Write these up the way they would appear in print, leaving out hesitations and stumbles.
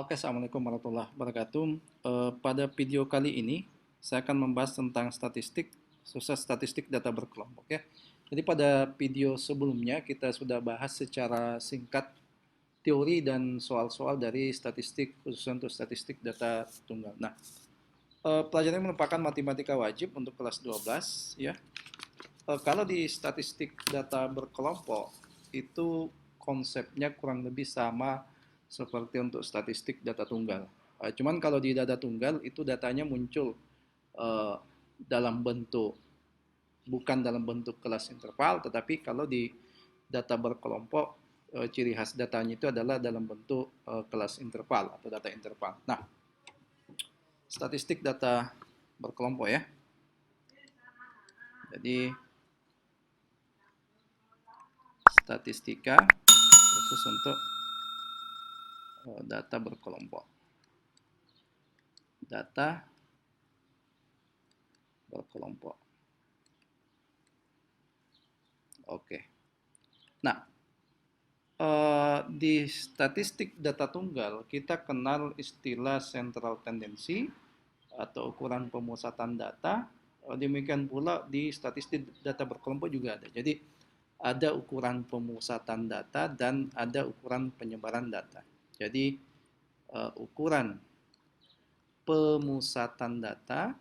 Oke, Assalamualaikum warahmatullahi wabarakatuh. Pada video kali ini, saya akan membahas tentang statistik, khususnya statistik data berkelompok ya. Jadi pada video sebelumnya kita sudah bahas secara singkat teori dan soal-soal dari statistik, khususnya untuk statistik data tunggal. Nah, pelajaran ini merupakan matematika wajib untuk kelas 12 ya. Kalau di statistik data berkelompok, itu konsepnya kurang lebih sama seperti untuk statistik data tunggal. Cuman kalau di data tunggal itu datanya muncul uh, dalam bentuk bukan dalam bentuk kelas interval, tetapi kalau di data berkelompok ciri khas datanya itu adalah dalam bentuk kelas interval atau data interval. Nah, statistik data berkelompok ya. Jadi statistika khusus untuk data berkelompok. Data berkelompok. Oke. Nah, di statistik data tunggal kita kenal istilah central tendency atau ukuran pemusatan data. Demikian pula di statistik data berkelompok juga ada. Jadi ada ukuran pemusatan data dan ada ukuran penyebaran data. Jadi ukuran pemusatan data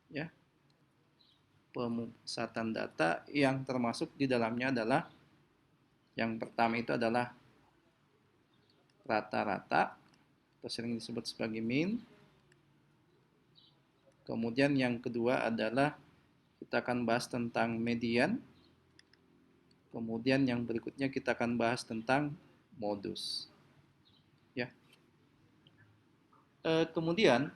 ya, pemusatan data yang termasuk di dalamnya adalah yang pertama itu adalah rata-rata atau sering disebut sebagai mean. Kemudian yang kedua adalah kita akan bahas tentang median. Kemudian yang berikutnya kita akan bahas tentang modus. Ya. Kemudian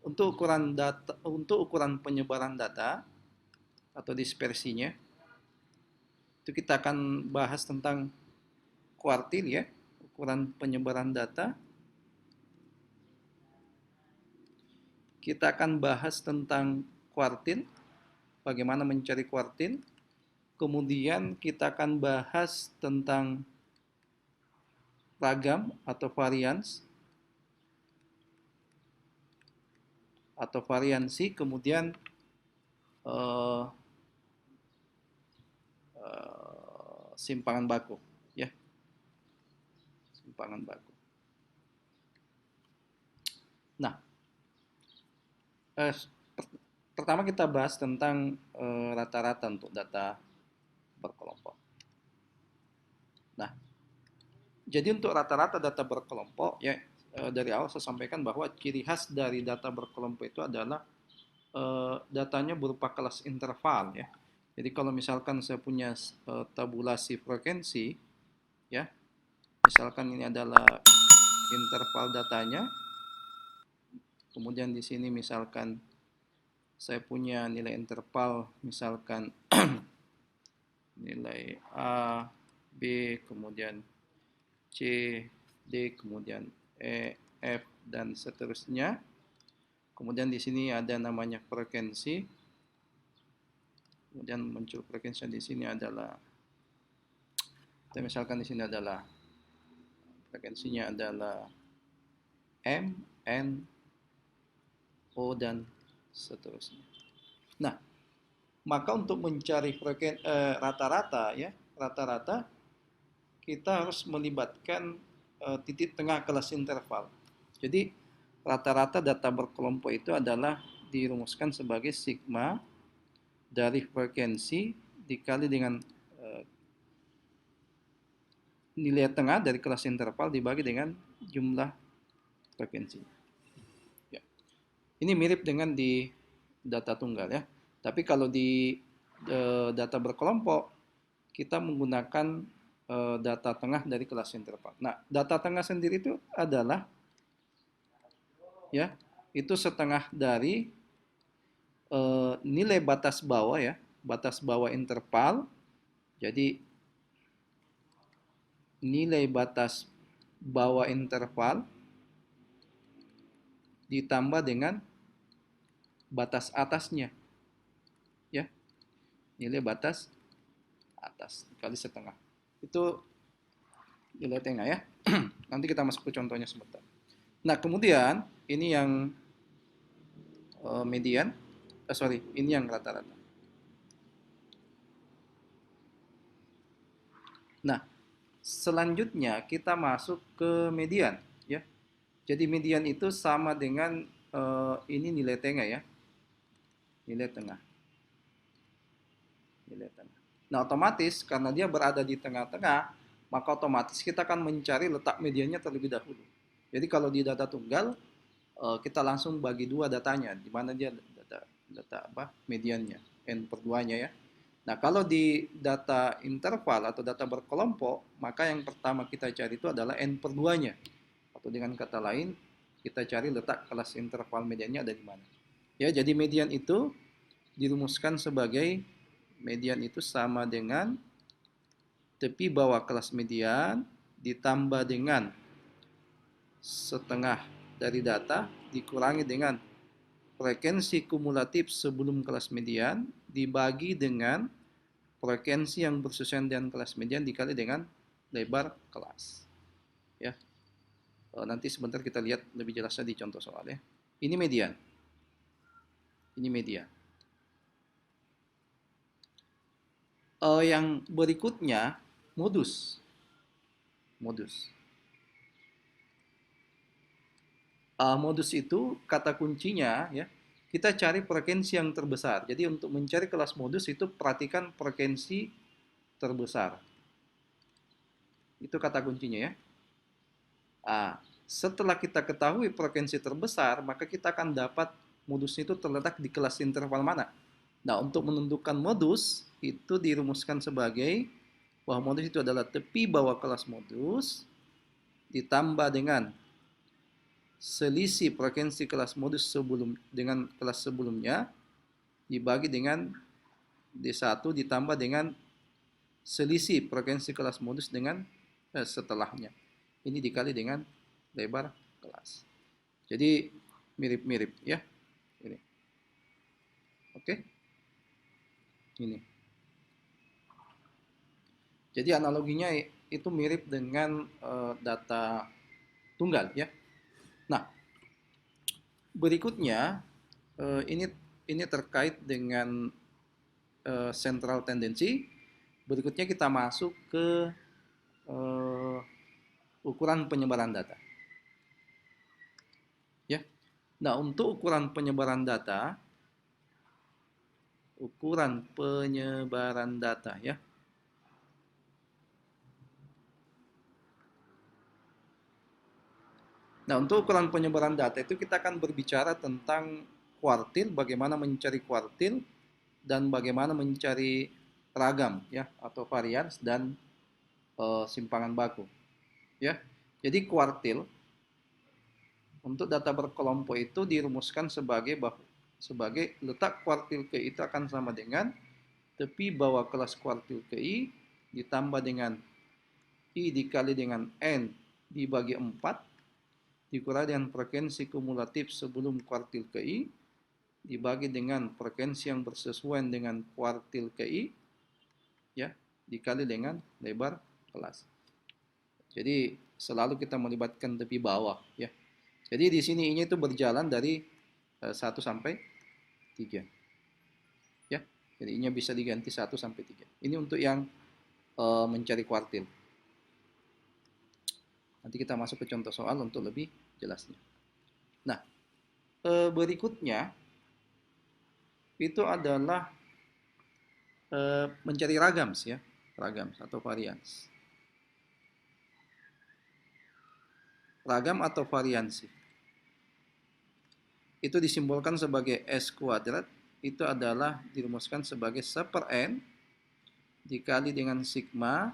untuk ukuran penyebaran data atau dispersinya itu kita akan bahas tentang kuartil ya, ukuran penyebaran data. Kita akan bahas tentang kuartil, bagaimana mencari kuartil. Kemudian kita akan bahas tentang ragam atau variansi, kemudian simpangan baku ya, simpangan baku. Nah, pertama kita bahas tentang rata-rata untuk data berkelompok. Nah, jadi untuk rata-rata data berkelompok ya, dari awal saya sampaikan bahwa ciri khas dari data berkelompok itu adalah datanya berupa kelas interval ya. Jadi kalau misalkan saya punya tabulasi frekuensi ya, misalkan ini adalah interval datanya, kemudian di sini misalkan saya punya nilai interval misalkan nilai A, B, kemudian C, D, kemudian E, F, dan seterusnya. Kemudian di sini ada namanya frekuensi. Kemudian muncul frekuensi di sini adalah, kita misalkan di sini adalah frekuensinya adalah M, N, O, dan seterusnya. Nah, maka untuk mencari rata-rata ya, rata-rata kita harus melibatkan titik tengah kelas interval. Jadi rata-rata data berkelompok itu adalah dirumuskan sebagai sigma dari frekuensi dikali dengan nilai tengah dari kelas interval dibagi dengan jumlah frekuensi. Ya. Ini mirip dengan di data tunggal ya. Tapi kalau di data berkelompok kita menggunakan data tengah dari kelas interval. Nah, data tengah sendiri itu adalah ya, itu setengah dari nilai batas bawah ya, batas bawah interval. Jadi nilai batas bawah interval ditambah dengan batas atasnya ya, nilai batas atas kali setengah. Itu nilai tengah ya. Nanti kita masuk ke contohnya sebentar. Nah, kemudian ini yang median, ini yang rata-rata. Nah, selanjutnya kita masuk ke median ya. Jadi median itu sama dengan ini nilai tengah ya, nilai tengah. Nilai tengah. Nah, otomatis karena dia berada di tengah-tengah, maka otomatis kita akan mencari letak mediannya terlebih dahulu. Jadi kalau di data tunggal, kita langsung bagi dua datanya, di mana dia data mediannya, n per 2-nya ya. Nah, kalau di data interval atau data berkelompok, maka yang pertama kita cari itu adalah n per 2-nya. Atau dengan kata lain, kita cari letak kelas interval mediannya ada di mana. Ya, jadi median itu dirumuskan sebagai median itu sama dengan tepi bawah kelas median ditambah dengan setengah dari data dikurangi dengan frekuensi kumulatif sebelum kelas median dibagi dengan frekuensi yang bersesuaian dengan kelas median dikali dengan lebar kelas. Ya, nanti sebentar kita lihat lebih jelasnya di contoh soal ya. Ini median. Ini median. Yang berikutnya modus. Modus itu kata kuncinya ya, kita cari frekuensi yang terbesar. Jadi untuk mencari kelas modus itu perhatikan frekuensi terbesar. Itu kata kuncinya ya. Setelah kita ketahui frekuensi terbesar, maka kita akan dapat modus itu terletak di kelas interval mana. Nah, untuk menentukan modus itu dirumuskan sebagai bahwa modus itu adalah tepi bawah kelas modus ditambah dengan selisih frekuensi kelas modus dengan kelas sebelumnya dibagi dengan D1 ditambah dengan selisih frekuensi kelas modus dengan setelahnya. Ini dikali dengan lebar kelas. Jadi mirip-mirip ya. Ini. Oke. Ini. Jadi analoginya itu mirip dengan data tunggal ya. Nah, berikutnya ini terkait dengan central tendency. Berikutnya kita masuk ke ukuran penyebaran data. Ya. Nah, untuk ukuran penyebaran data ya. Nah, untuk ukuran penyebaran data itu kita akan berbicara tentang kuartil, bagaimana mencari kuartil dan bagaimana mencari ragam ya atau varians dan simpangan baku. Ya. Jadi kuartil untuk data berkelompok itu dirumuskan sebagai letak kuartil KI itu akan sama dengan tepi bawah kelas kuartil KI ditambah dengan I dikali dengan N dibagi 4 dikurangi dengan frekuensi kumulatif sebelum kuartil KI dibagi dengan frekuensi yang bersesuaian dengan kuartil KI ya dikali dengan lebar kelas. Jadi selalu kita melibatkan tepi bawah ya. Jadi di sini I-nya itu berjalan dari 1 sampai 3. Ya. Jadi I-nya bisa diganti 1 sampai 3. Ini untuk yang mencari kuartil. Nanti kita masuk ke contoh soal untuk lebih jelasnya. Nah, berikutnya itu adalah mencari ragams ya, ragams atau varians. Ragam atau variansi. Itu disimbolkan sebagai S kuadrat, itu adalah dirumuskan sebagai 1/n dikali dengan sigma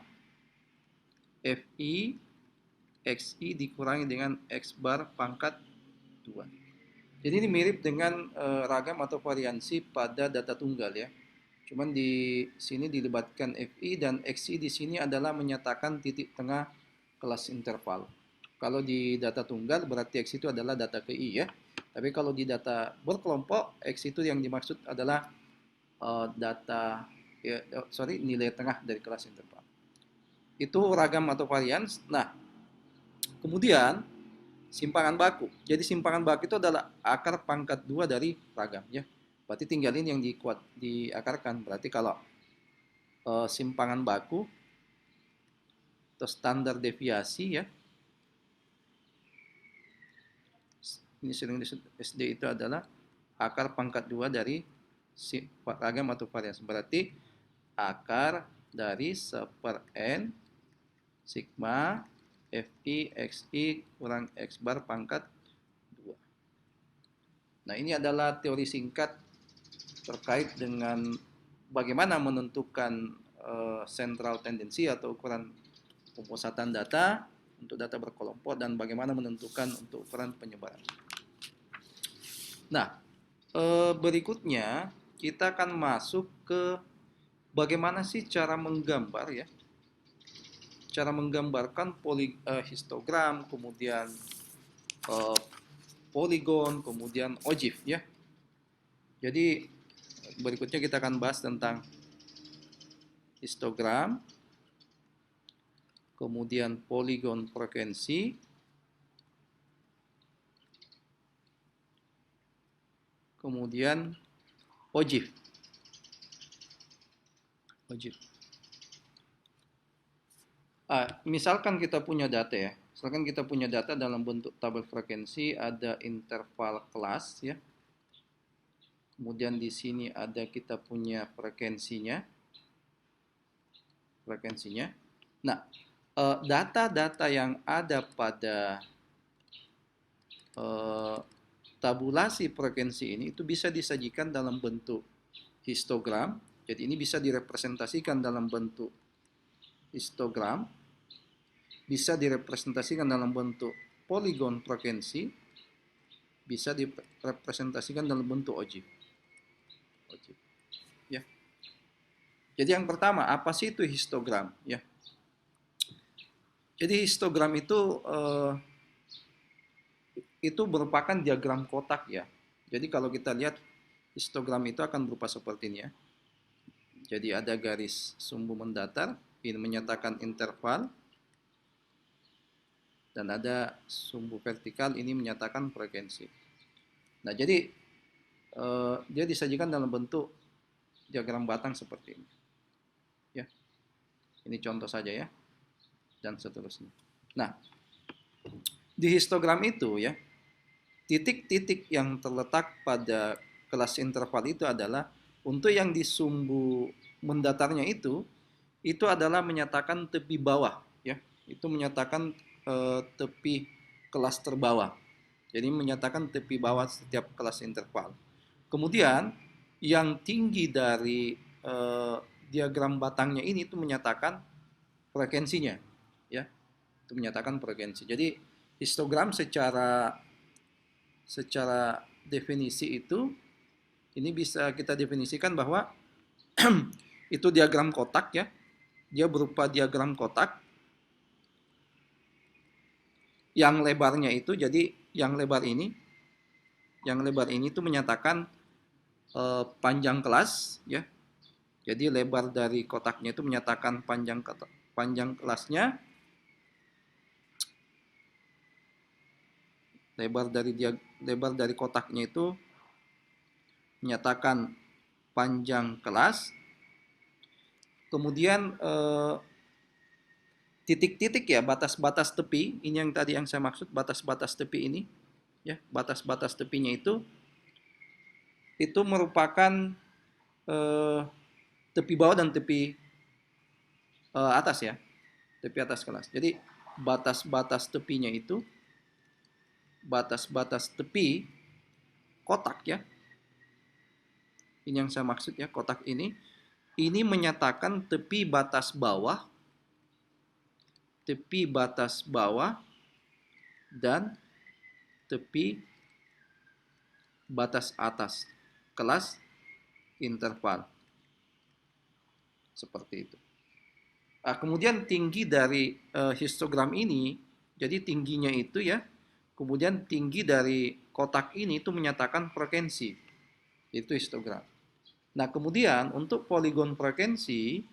Fi Xi dikurangi dengan X bar pangkat 2. Jadi ini mirip dengan ragam atau variansi pada data tunggal ya. Cuman di sini dilibatkan Fi dan Xi di sini adalah menyatakan titik tengah kelas interval. Kalau di data tunggal berarti X itu adalah data KI ya. Tapi kalau di data berkelompok X itu yang dimaksud adalah nilai tengah dari kelas interval. Itu ragam atau varian. Nah, kemudian simpangan baku. Jadi simpangan baku itu adalah akar pangkat 2 dari ragam ya. Berarti tinggalin yang diakarkan. Berarti kalau simpangan baku atau standar deviasi ya. Ini sering disebut SD itu adalah akar pangkat 2 dari ragam atau varian. Berarti akar dari 1/n sigma Fi Xi kurang X bar pangkat 2. Nah, ini adalah teori singkat terkait dengan bagaimana menentukan central tendency atau ukuran pemusatan data untuk data berkelompok dan bagaimana menentukan untuk ukuran penyebaran. Nah, berikutnya kita akan masuk ke bagaimana sih cara menggambar ya. Cara menggambarkan histogram, kemudian poligon, kemudian ogive ya. Jadi berikutnya kita akan bahas tentang histogram, kemudian poligon frekuensi, kemudian ogive. Misalkan kita punya data ya. Misalkan kita punya data dalam bentuk tabel frekuensi, ada interval kelas ya. Kemudian di sini ada kita punya frekuensinya. Nah, data-data yang ada pada tabulasi frekuensi ini itu bisa disajikan dalam bentuk histogram. Jadi ini bisa direpresentasikan dalam bentuk histogram, bisa direpresentasikan dalam bentuk poligon frekuensi, bisa direpresentasikan dalam bentuk ogive. Ya. Jadi yang pertama, apa sih itu histogram? Ya. Jadi histogram itu merupakan diagram kotak ya. Jadi kalau kita lihat histogram itu akan berupa seperti ini ya. Jadi ada garis sumbu mendatar, ini menyatakan interval, dan ada sumbu vertikal, ini menyatakan frekuensi. Nah, jadi dia disajikan dalam bentuk diagram batang seperti ini. Ya, ini contoh saja ya, dan seterusnya. Nah, di histogram itu ya, titik-titik yang terletak pada kelas interval itu adalah untuk yang di sumbu mendatarnya itu adalah menyatakan tepi bawah ya. Itu menyatakan tepi kelas terbawah. Jadi menyatakan tepi bawah setiap kelas interval. Kemudian yang tinggi dari diagram batangnya ini itu menyatakan frekuensinya ya. Itu menyatakan frekuensi. Jadi histogram secara definisi itu ini bisa kita definisikan bahwa itu diagram kotak ya. Dia berupa diagram kotak yang lebarnya itu, jadi yang lebar ini itu menyatakan panjang kelas ya. Jadi lebar dari kotaknya itu menyatakan panjang kelasnya. Lebar dari kotaknya itu menyatakan panjang kelas. Kemudian titik-titik ya, batas-batas tepi, ini yang tadi yang saya maksud, batas-batas tepi ini ya, batas-batas tepinya itu merupakan tepi bawah dan tepi atas ya, tepi atas kelas. Jadi batas-batas tepinya itu, batas-batas tepi kotak ya, ini yang saya maksud ya, kotak ini menyatakan tepi batas bawah, dan tepi batas atas kelas interval. Seperti itu. Kemudian tinggi dari histogram ini, jadi tingginya itu ya, kemudian tinggi dari kotak ini itu menyatakan frekuensi. Itu histogram. Nah, kemudian untuk poligon frekuensi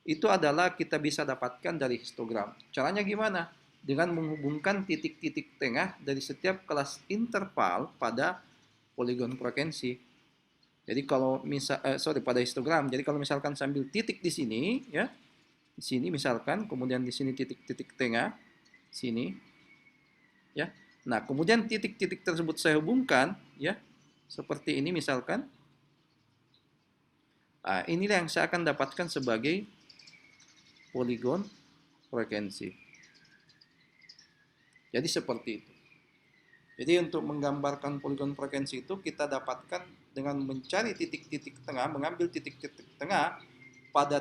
itu adalah kita bisa dapatkan dari histogram. Caranya gimana? Dengan menghubungkan titik-titik tengah dari setiap kelas interval pada poligon frekuensi. Jadi kalau pada histogram. Jadi kalau misalkan sambil titik di sini, ya, di sini misalkan, kemudian di sini titik-titik tengah, sini, ya. Nah, kemudian titik-titik tersebut saya hubungkan, ya, seperti ini misalkan. Nah, inilah yang saya akan dapatkan sebagai poligon frekuensi. Jadi seperti itu. Jadi untuk menggambarkan poligon frekuensi itu kita dapatkan dengan mencari titik-titik tengah, mengambil titik-titik tengah pada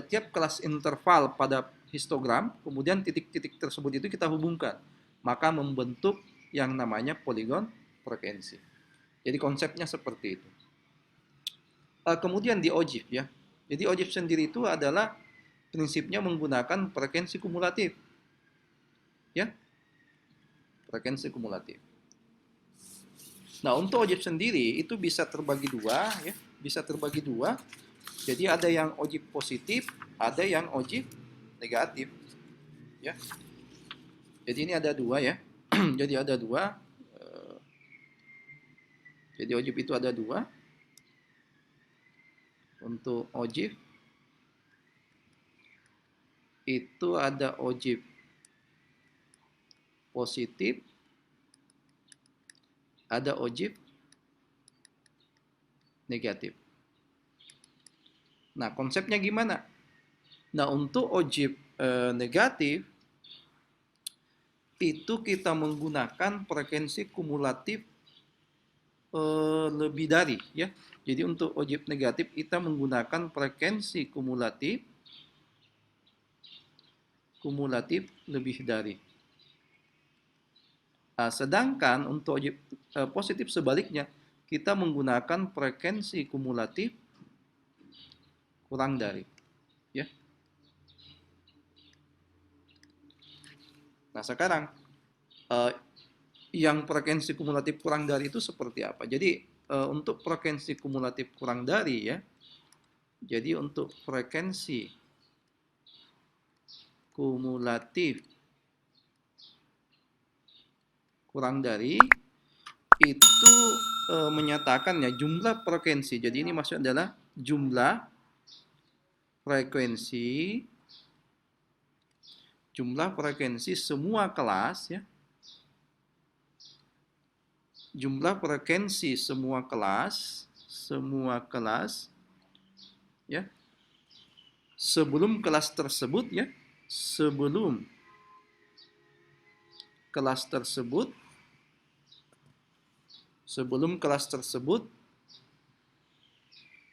tiap kelas interval pada histogram, kemudian titik-titik tersebut itu kita hubungkan, maka membentuk yang namanya poligon frekuensi. Jadi konsepnya seperti itu. Kemudian di OGIF, ya. Jadi OGIF sendiri itu adalah prinsipnya menggunakan frekuensi kumulatif. Ya, frekuensi kumulatif. Nah, untuk OGIF sendiri itu bisa terbagi dua, ya, bisa terbagi dua. Jadi ada yang OGIF positif, ada yang OGIF negatif, ya. Jadi ini ada dua, ya. Jadi ada dua. Jadi OGIF itu ada dua. Untuk OGIF itu ada OGIF positif, ada OGIF negatif. Nah, konsepnya gimana? Nah, untuk OGIF negatif itu kita menggunakan frekuensi kumulatif lebih dari, ya. Jadi untuk OGIF negatif kita menggunakan frekuensi kumulatif lebih dari. Nah, sedangkan untuk OGIF positif sebaliknya kita menggunakan frekuensi kumulatif kurang dari, ya. Nah, sekarang yang frekuensi kumulatif kurang dari itu seperti apa? Jadi untuk frekuensi kumulatif kurang dari, ya. Jadi untuk frekuensi kumulatif kurang dari itu menyatakan, ya, jumlah frekuensi. Jadi ini maksudnya adalah jumlah frekuensi semua kelas, ya. Jumlah frekuensi semua kelas, ya. Sebelum kelas tersebut, ya. Sebelum kelas tersebut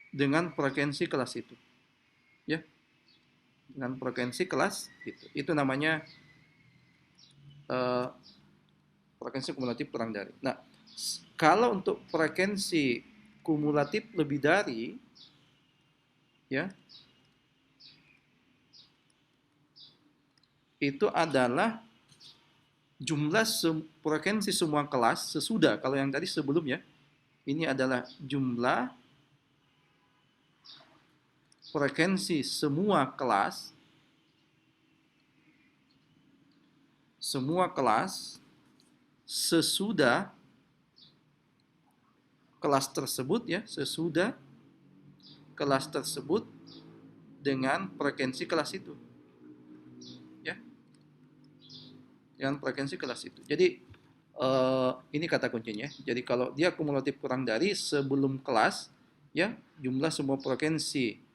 dengan frekuensi kelas itu, ya. Dengan frekuensi kelas itu namanya frekuensi kumulatif kurang dari. Nah, kalau untuk frekuensi kumulatif lebih dari, ya, itu adalah jumlah frekuensi semua kelas sesudah. Kalau yang tadi sebelumnya, ini adalah jumlah frekuensi semua kelas sesudah kelas tersebut, ya, sesudah kelas tersebut dengan frekuensi kelas itu, ya, dengan frekuensi kelas itu. Jadi ini kata kuncinya. Jadi kalau dia kumulatif kurang dari sebelum kelas, ya, jumlah semua frekuensi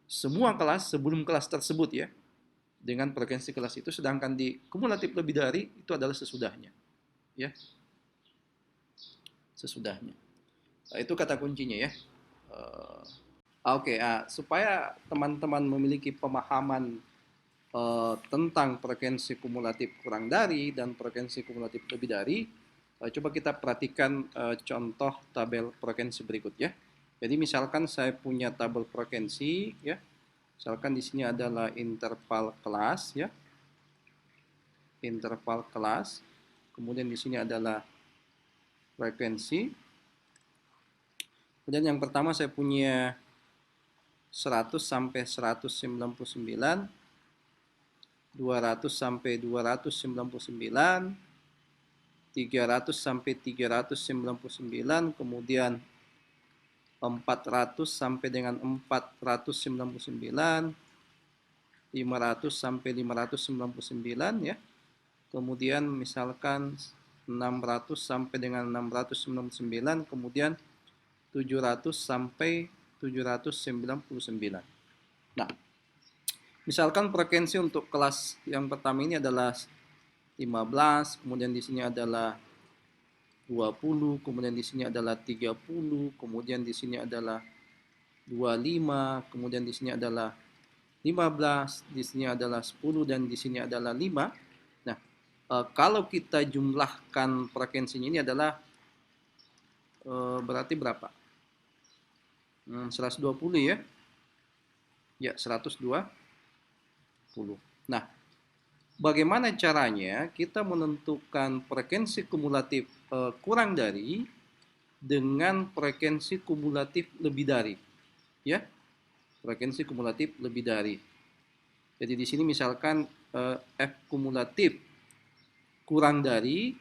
semua kelas sebelum kelas tersebut, ya, dengan frekuensi kelas itu. Sedangkan di kumulatif lebih dari itu adalah sesudahnya, ya, sesudahnya. Nah, itu kata kuncinya, ya. Oke, supaya teman-teman memiliki pemahaman tentang frekuensi kumulatif kurang dari dan frekuensi kumulatif lebih dari, coba kita perhatikan contoh tabel frekuensi berikut, ya. Jadi misalkan saya punya tabel frekuensi, ya. Misalkan di sini adalah interval kelas, ya. Interval kelas. Kemudian di sini adalah frekuensi. Kemudian yang pertama saya punya 100 sampai 199, 200 sampai 299, 300 sampai 399, kemudian 400 sampai dengan 499, 500 sampai 599 ya. Kemudian misalkan 600 sampai dengan 699, kemudian 700 sampai 799. Nah, misalkan frekuensi untuk kelas yang pertama ini adalah 15, kemudian di sini adalah 20, kemudian di sini adalah 30, kemudian di sini adalah 25, kemudian di sini adalah 15, di sini adalah 10, dan di sini adalah 5. Nah, kalau kita jumlahkan frekuensinya ini adalah berarti berapa? 120 ya. Ya, 120. Nah, bagaimana caranya kita menentukan frekuensi kumulatif kurang dari dengan frekuensi kumulatif lebih dari? Ya, frekuensi kumulatif lebih dari. Jadi di sini misalkan F kumulatif kurang dari,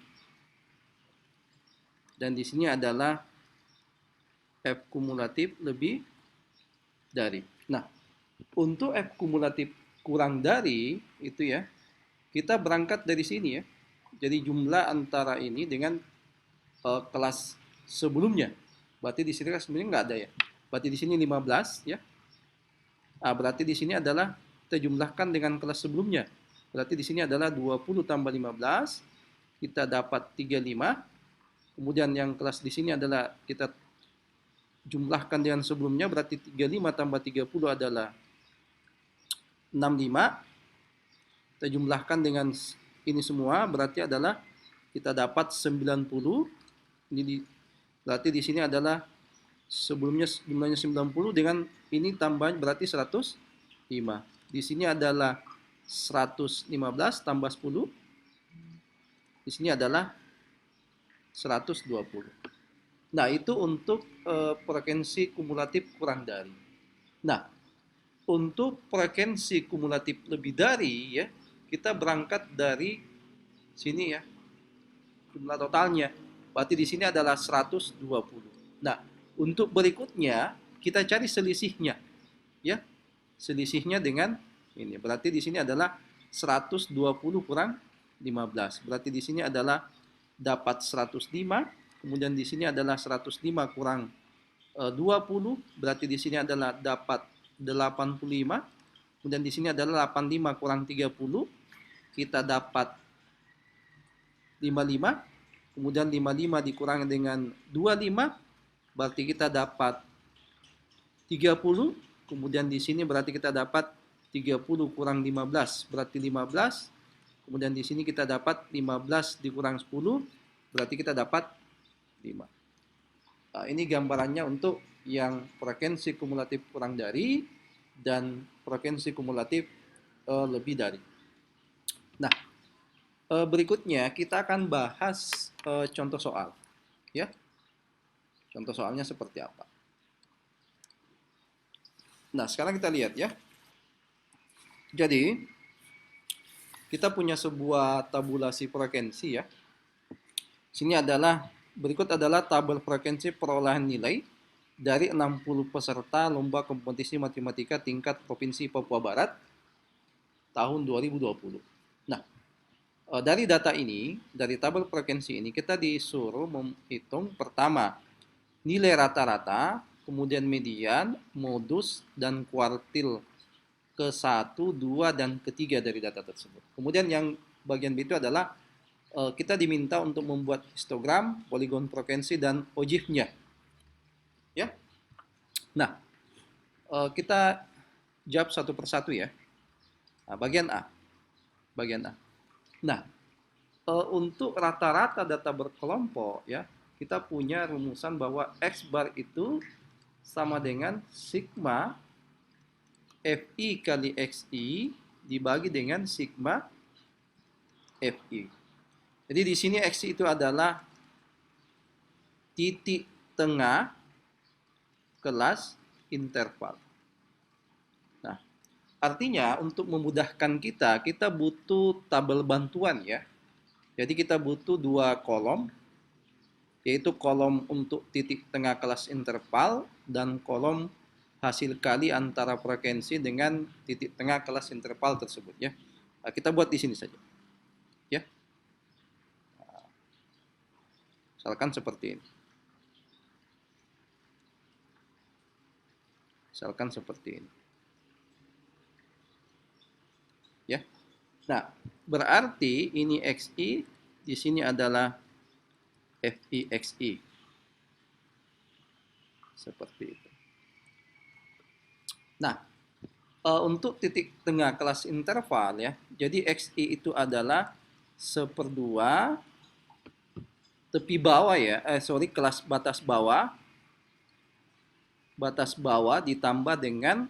dan di sini adalah F kumulatif lebih dari. Nah, untuk F kumulatif kurang dari itu ya, kita berangkat dari sini ya. Jadi jumlah antara ini dengan kelas sebelumnya. Berarti di sini kan sebenarnya nggak ada ya. Berarti di sini 15 ya. Nah, berarti di sini adalah kita jumlahkan dengan kelas sebelumnya. Berarti di sini adalah 20 tambah 15, kita dapat 35. Kemudian yang kelas di sini adalah kita jumlahkan dengan sebelumnya, berarti 35 tambah 30 adalah 65. Kita jumlahkan dengan ini semua, berarti adalah kita dapat 90. Ini berarti di sini adalah sebelumnya jumlahnya 90 dengan ini tambahan berarti 105. Di sini adalah 115 tambah 10. Di sini adalah 120. Nah, itu untuk frekuensi kumulatif kurang dari. Nah, untuk frekuensi kumulatif lebih dari ya, kita berangkat dari sini ya, jumlah totalnya. Berarti di sini adalah 120. Nah, untuk berikutnya kita cari selisihnya ya. Selisihnya dengan ini. Berarti di sini adalah 120 kurang 15. Berarti di sini adalah dapat 105. Kemudian di sini adalah 105 kurang 20, berarti di sini adalah dapat 85. Kemudian di sini adalah 85 kurang 30, kita dapat 55. Kemudian 55 dikurangi dengan 25, berarti kita dapat 30. Kemudian di sini berarti kita dapat 30 kurang 15, berarti 15. Kemudian di sini kita dapat 15 dikurang 10, berarti kita dapat 5. Nah, ini gambarannya untuk yang frekuensi kumulatif kurang dari dan frekuensi kumulatif lebih dari. Nah, berikutnya kita akan bahas contoh soal, ya. Contoh soalnya seperti apa? Nah, sekarang kita lihat ya. Jadi, kita punya sebuah tabulasi frekuensi ya. Sini adalah berikut adalah tabel frekuensi perolehan nilai dari 60 peserta lomba kompetisi matematika tingkat Provinsi Papua Barat tahun 2020. Nah, dari data ini, dari tabel frekuensi ini kita disuruh menghitung pertama nilai rata-rata, kemudian median, modus, dan kuartil ke-1, 2, dan ke-3 dari data tersebut. Kemudian yang bagian B itu adalah kita diminta untuk membuat histogram, poligon frekuensi, dan ojifnya. Ya. Nah, kita jawab satu persatu ya. Nah, bagian A. Bagian A. Nah, untuk rata-rata data berkelompok ya, kita punya rumusan bahwa X bar itu sama dengan sigma Fi kali Xi dibagi dengan sigma Fi. Jadi di sini Xi itu adalah titik tengah kelas interval. Artinya untuk memudahkan kita butuh tabel bantuan ya. Jadi kita butuh dua kolom, yaitu kolom untuk titik tengah kelas interval dan kolom hasil kali antara frekuensi dengan titik tengah kelas interval tersebut ya. Nah, kita buat di sini saja. Ya. Misalkan seperti ini. Misalkan seperti ini. Ya. Nah, berarti ini XI, di sini adalah FI XI. Seperti itu. Nah, untuk titik tengah kelas interval ya, jadi XI itu adalah 1/2 tepi bawah ya, kelas batas bawah ditambah dengan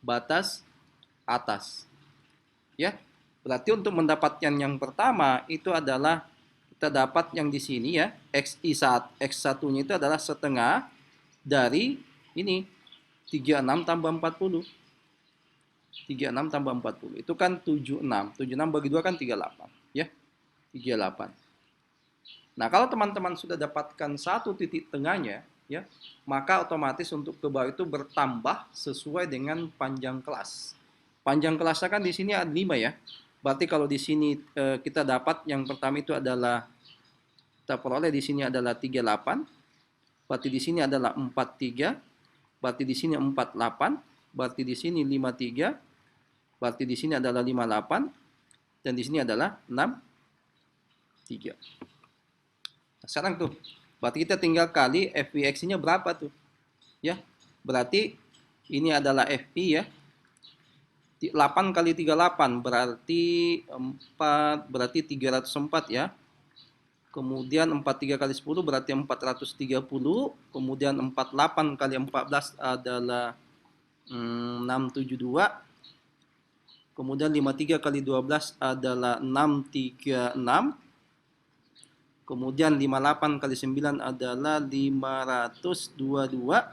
batas atas. Ya, berarti untuk mendapatkan yang pertama itu adalah kita dapat yang di sini ya, X1-nya itu adalah setengah dari ini 36 tambah 40. 36 tambah 40 itu kan 76. 76 bagi 2 kan 38 ya. 38. Nah, kalau teman-teman sudah dapatkan satu titik tengahnya ya, maka otomatis untuk ke bawah itu bertambah sesuai dengan panjang kelas. Panjang kelasnya kan di sini ada 5 ya. Berarti kalau di sini kita dapat yang pertama itu adalah kita peroleh di sini adalah 38. Berarti di sini adalah 43. Berarti di sini 48. Berarti di sini 53. Berarti di sini adalah 58. Dan di sini adalah 63. Nah, sekarang tuh, berarti kita tinggal kali FVX-nya berapa tuh? Ya, berarti ini adalah FI ya. 8 kali 38 berarti 4, berarti 304 ya. Kemudian 43 kali 10 berarti 430. Kemudian 48 kali 14 adalah 672. Kemudian 53 kali 12 adalah 636. Kemudian 58 kali 9 adalah 522.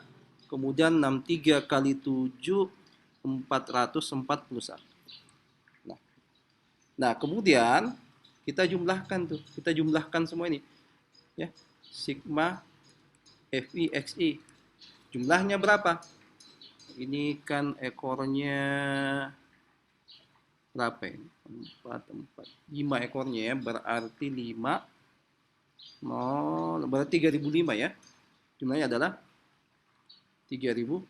Kemudian 63 kali 7 441. Nah, kemudian kita jumlahkan tuh. Kita jumlahkan semua ini. Ya. Sigma FI XI. Jumlahnya berapa? Ini kan ekornya berapa ini? 5 ekornya ya, berarti 5 berarti 3005 ya. Jumlahnya adalah 3005.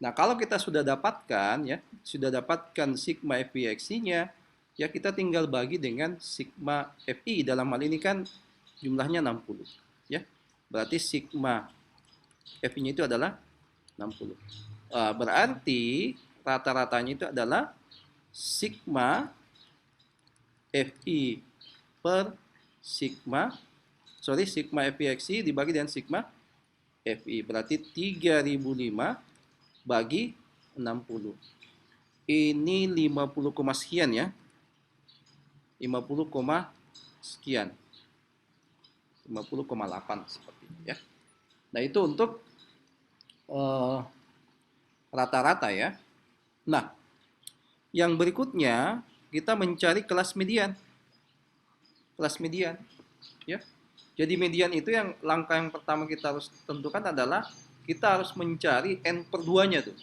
Nah, kalau kita sudah dapatkan ya, sudah dapatkan sigma FI/XI-nya, ya kita tinggal bagi dengan sigma FI. Dalam hal ini kan jumlahnya 60 ya. Berarti sigma FI-nya itu adalah 60. Berarti rata-ratanya itu adalah sigma FI per sigma FI/XI dibagi dengan sigma FI. Berarti 3005 bagi 60. Ini 50, sekian ya. 50, sekian. 50,8 seperti ini ya. Nah, itu untuk rata-rata ya. Nah, yang berikutnya kita mencari kelas median. Kelas median ya. Jadi median itu yang langkah yang pertama kita harus tentukan adalah kita harus mencari N/2-nya tuh.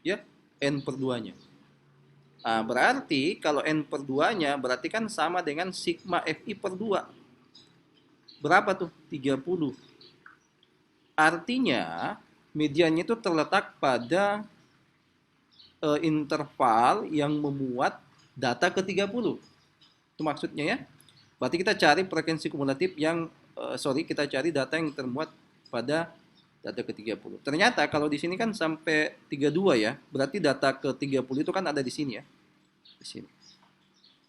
Ya, N/2-nya. Nah, berarti kalau N/2-nya berarti kan sama dengan sigma FI/2. Berapa tuh? 30. Artinya mediannya itu terletak pada interval yang memuat data ke-30. Itu maksudnya ya. Berarti kita cari frekuensi kumulatif yang kita cari data yang termuat pada data ke-30. Ternyata kalau di sini kan sampai 32 ya. Berarti data ke-30 itu kan ada di sini ya. Di sini.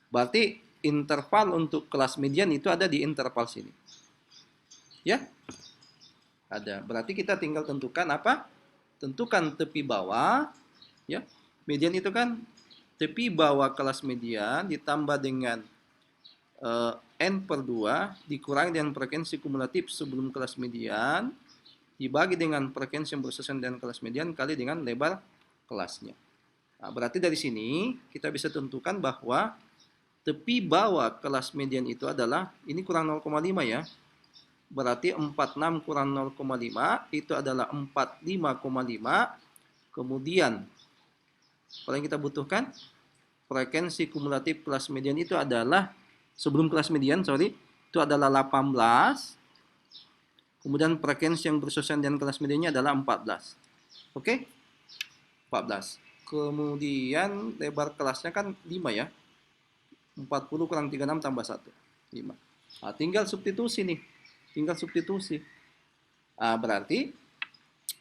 Berarti interval untuk kelas median itu ada di interval sini. Ya? Ada. Berarti kita tinggal tentukan apa? Tentukan tepi bawah ya. Median itu kan tepi bawah kelas median ditambah dengan N/2 dikurangi dengan frekuensi kumulatif sebelum kelas median dibagi dengan frekuensi yang berurusan dengan kelas median kali dengan lebar kelasnya. Nah, berarti dari sini kita bisa tentukan bahwa tepi bawah kelas median itu adalah, ini kurang 0,5 ya. Berarti 46 kurang 0,5 itu adalah 45,5. Kemudian, apa yang kita butuhkan? Frekuensi kumulatif kelas median itu adalah, sebelum kelas median, sorry, itu adalah 18. Kemudian frekuensi yang bersesuaian dengan kelas mediannya adalah 14. Oke? 14. Kemudian lebar kelasnya kan 5 ya. 40 kurang 36 tambah 1. 5. Nah, tinggal substitusi nih. Tinggal substitusi. Nah, berarti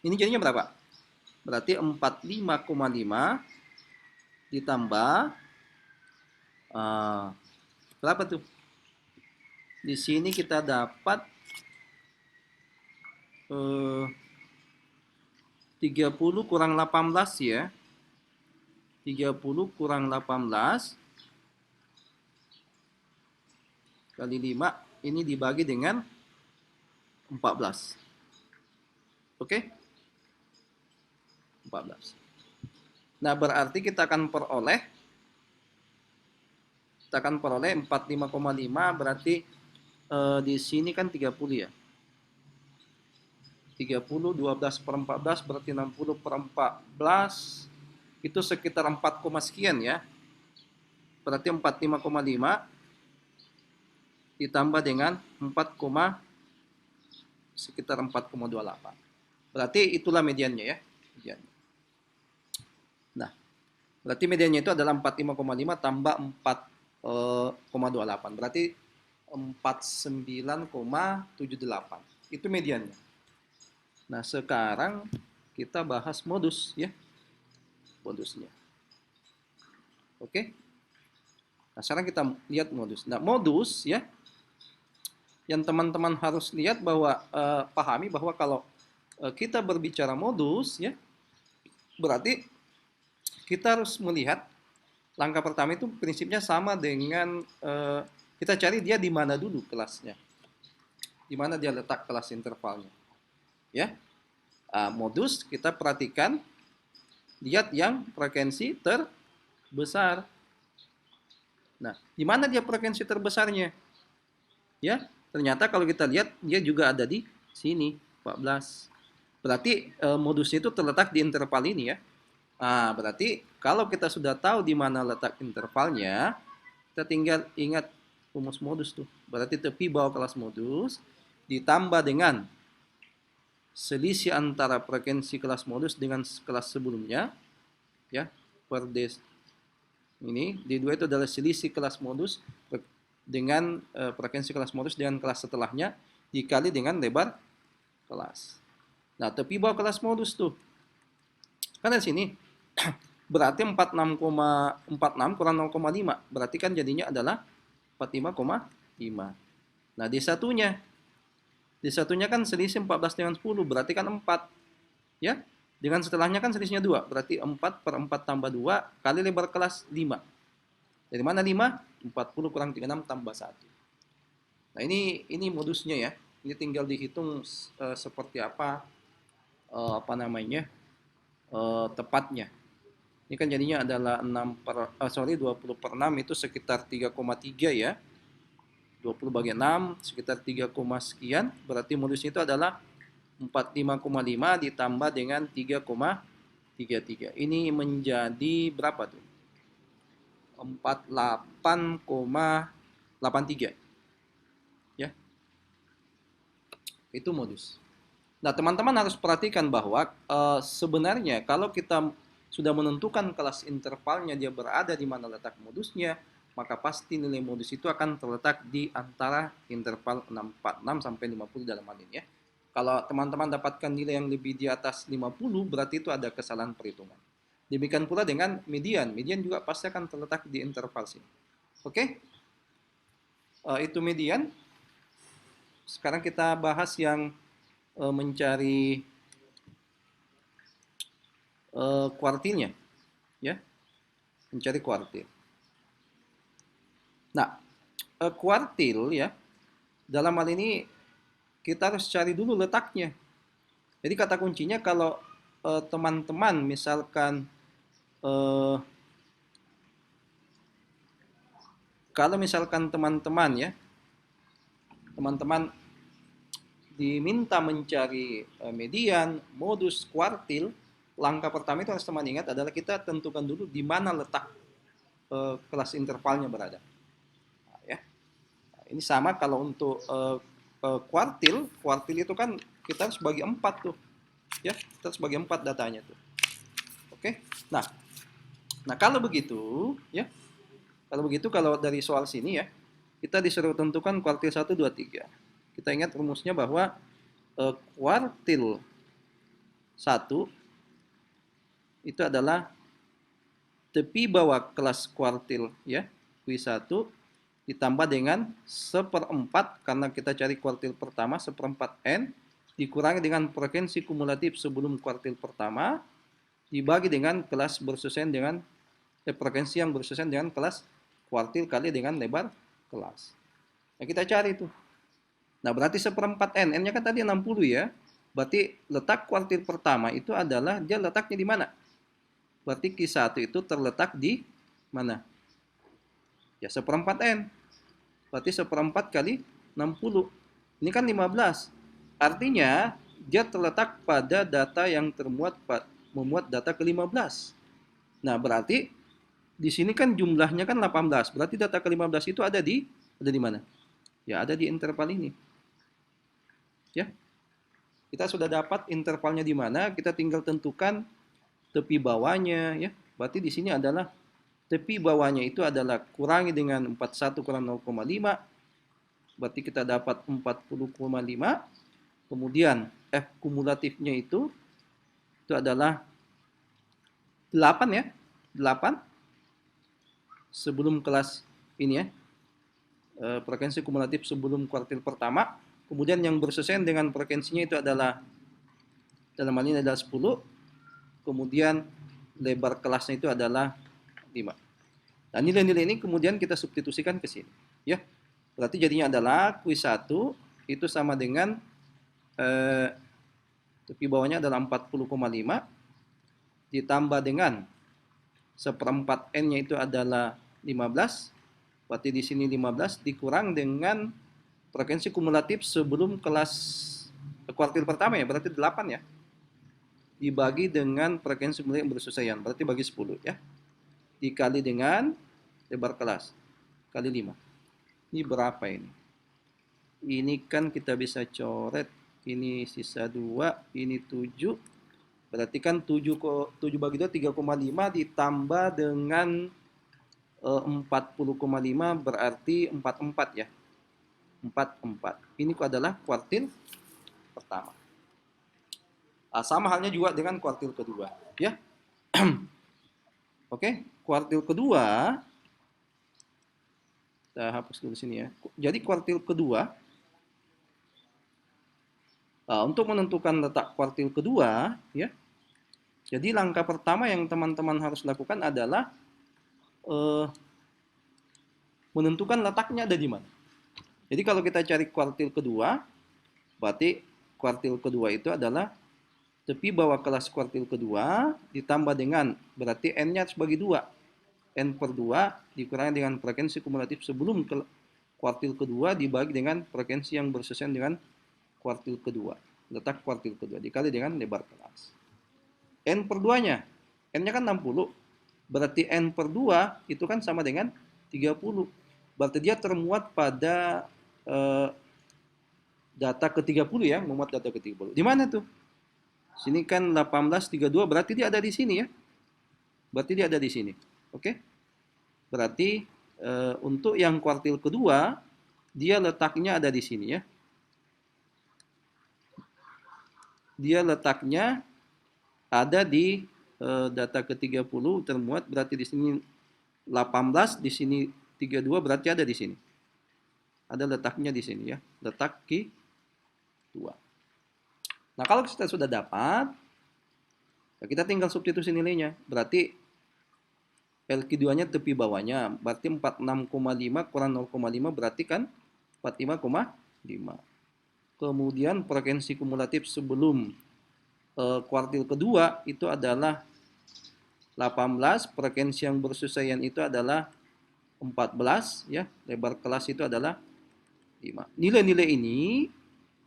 ini jadinya berapa? Berarti 45,5 ditambah berapa tuh? Di sini kita dapat 30 kurang 18 ya. 30 kurang 18 kali 5 ini dibagi dengan 14. Oke? 14. Nah, berarti kita akan peroleh 45,5 berarti di sini kan 30 ya. 30 12 per 14 berarti 60 per 14 itu sekitar 4, sekian ya. Berarti 45,5 ditambah dengan 4, sekitar 4,28. Berarti itulah mediannya ya. Mediannya. Nah, berarti mediannya itu adalah 45,5 tambah 4,28. Berarti 49,78. Itu mediannya. Nah, sekarang kita bahas modus ya. Modusnya. Oke. Nah, sekarang kita lihat modus. Nah, modus ya, yang teman-teman harus lihat bahwa pahami bahwa kalau kita berbicara modus ya, berarti kita harus melihat langkah pertama itu prinsipnya sama dengan kita cari dia di mana dulu kelasnya, di mana dia letak kelas intervalnya, ya. Modus kita perhatikan, lihat yang frekuensi terbesar. Nah, di mana dia frekuensi terbesarnya? Ya, ternyata kalau kita lihat dia juga ada di sini, 14. Berarti modusnya itu terletak di interval ini ya. Nah, berarti kalau kita sudah tahu di mana letak intervalnya, kita tinggal ingat rumus modus tuh. Berarti tepi bawah kelas modus ditambah dengan selisih antara frekuensi kelas modus dengan kelas sebelumnya, ya, per D ini D2 itu adalah selisih kelas modus dengan frekuensi kelas modus dengan kelas setelahnya dikali dengan lebar kelas. Nah, tepi bawah kelas modus tuh. Kan di sini berarti 46,46 kurang 0,5. Berarti kan jadinya adalah 45,5. Nah, D1-nya kan selisih 14 dengan 10, berarti kan 4. Ya, dengan setelahnya kan selisihnya 2, berarti 4 per 4 tambah 2 kali lebar kelas 5. Dari mana 5? 40 kurang 36 tambah 1. Nah, ini modusnya ya. Ini tinggal dihitung seperti apa namanya tepatnya. Ini kan jadinya adalah 20 per 6 itu sekitar 3,3 ya. 20 bagi 6 sekitar 3, sekian. Berarti modusnya itu adalah 45,5 ditambah dengan 3,33. Ini menjadi berapa tuh? 48,83. Ya. Itu modus. Nah, teman-teman harus perhatikan bahwa sebenarnya kalau kita sudah menentukan kelas intervalnya dia berada di mana letak modusnya, maka pasti nilai modus itu akan terletak di antara interval 646 sampai 50 dalam hal ini ya. Kalau teman-teman dapatkan nilai yang lebih di atas 50, berarti itu ada kesalahan perhitungan. Demikian pula dengan median. Median juga pasti akan terletak di interval sini. Oke? Itu median. Sekarang kita bahas yang mencari kuartilnya, ya, mencari kuartil. Nah, kuartil ya, dalam hal ini kita harus cari dulu letaknya. Jadi kata kuncinya kalau teman-teman misalkan eh, kalau misalkan teman-teman ya, teman-teman diminta mencari median, modus, kuartil, langkah pertama itu harus teman ingat adalah kita tentukan dulu di mana letak kelas intervalnya berada. Nah, ya. Nah, ini sama kalau untuk kuartil, kuartil itu kan kita harus bagi 4 tuh, ya kita harus bagi 4 datanya tuh. Oke, nah kalau begitu, ya kalau dari soal sini ya, kita disuruh tentukan kuartil 1, 2, 3. Kita ingat rumusnya bahwa kuartil 1 itu adalah tepi bawah kelas kuartil ya, Q1 ditambah dengan 1/4 karena kita cari kuartil pertama 1/4 N dikurangi dengan frekuensi kumulatif sebelum kuartil pertama dibagi dengan kelas bersusun dengan frekuensi yang bersusun dengan kelas kuartil kali dengan lebar kelas. Nah, kita cari itu. Nah, berarti 1/4 N. N-nya kan tadi 60 ya. Berarti letak kuartil pertama itu adalah dia letaknya di mana? Berarti Q1 itu terletak di mana? Ya 1/4 N. Berarti 1/4 kali 60. Ini kan 15. Artinya dia terletak pada data yang memuat data ke-15. Nah, berarti di sini kan jumlahnya kan 18. Berarti data ke-15 itu ada di mana? Ya, ada di interval ini. Ya. Kita sudah dapat intervalnya di mana, kita tinggal tentukan tepi bawahnya ya. Berarti di sini adalah tepi bawahnya itu adalah kurangi dengan 41 kurang 0,5. Berarti kita dapat 40,5. Kemudian F kumulatifnya itu adalah 8 ya. 8 sebelum kelas ini ya. Frekuensi kumulatif sebelum kuartil pertama. Kemudian yang bersesuaian dengan frekuensinya itu adalah dalam hal ini adalah 10. Kemudian lebar kelasnya itu adalah 5. Dan nilai-nilai ini kemudian kita substitusikan ke sini. Ya. Berarti jadinya adalah Q1 itu sama dengan tepi bawahnya adalah 40,5 ditambah dengan 1/4 N-nya itu adalah 15. Berarti di sini 15 dikurang dengan frekuensi kumulatif sebelum kelas kuartil pertama ya, berarti 8 ya. Dibagi dengan frekuensi kumulatif yang bersesuaian, berarti bagi 10 ya. Dikali dengan lebar kelas kali 5. Ini berapa ini? Ini kan kita bisa coret, ini sisa 2, ini 7. Berarti kan 7 bagi 2 3,5 ditambah dengan 40,5 berarti 44 ya. 44. Ini adalah kuartil pertama. Sama halnya juga dengan kuartil kedua, ya. Oke, kuartil kedua kita hapus dulu sini ya. Jadi kuartil kedua, untuk menentukan letak kuartil kedua, ya. Jadi langkah pertama yang teman-teman harus lakukan adalah menentukan letaknya ada di mana. Jadi kalau kita cari kuartil kedua, berarti kuartil kedua itu adalah tepi bawah kelas kuartil kedua ditambah dengan berarti N-nya harus bagi 2. N per 2 dikurangi dengan frekuensi kumulatif sebelum kuartil kedua dibagi dengan frekuensi yang bersesuaian dengan kuartil kedua. Letak kuartil kedua dikali dengan lebar kelas. N per 2-nya, N-nya kan 60. Berarti N per 2 itu kan sama dengan 30. Berarti dia termuat pada data ke-30 ya, memuat data ke-30. Di mana tuh? Sini kan 1832, berarti dia ada di sini ya. Berarti dia ada di sini. Oke? Berarti untuk yang kuartil kedua, dia letaknya ada di sini ya. Dia letaknya ada di data ke-30 termuat, berarti di sini 18, di sini 32, berarti ada di sini. Ada letaknya di sini ya, letak Q2. Nah, kalau kita sudah dapat, ya kita tinggal substitusi nilainya. Berarti LQ2-nya tepi bawahnya, berarti 46,5 kurang 0,5 berarti kan 45,5. Kemudian frekuensi kumulatif sebelum kuartil kedua itu adalah 18, frekuensi yang bersesuaian itu adalah 14, ya. Lebar kelas itu adalah 5. Nilai-nilai ini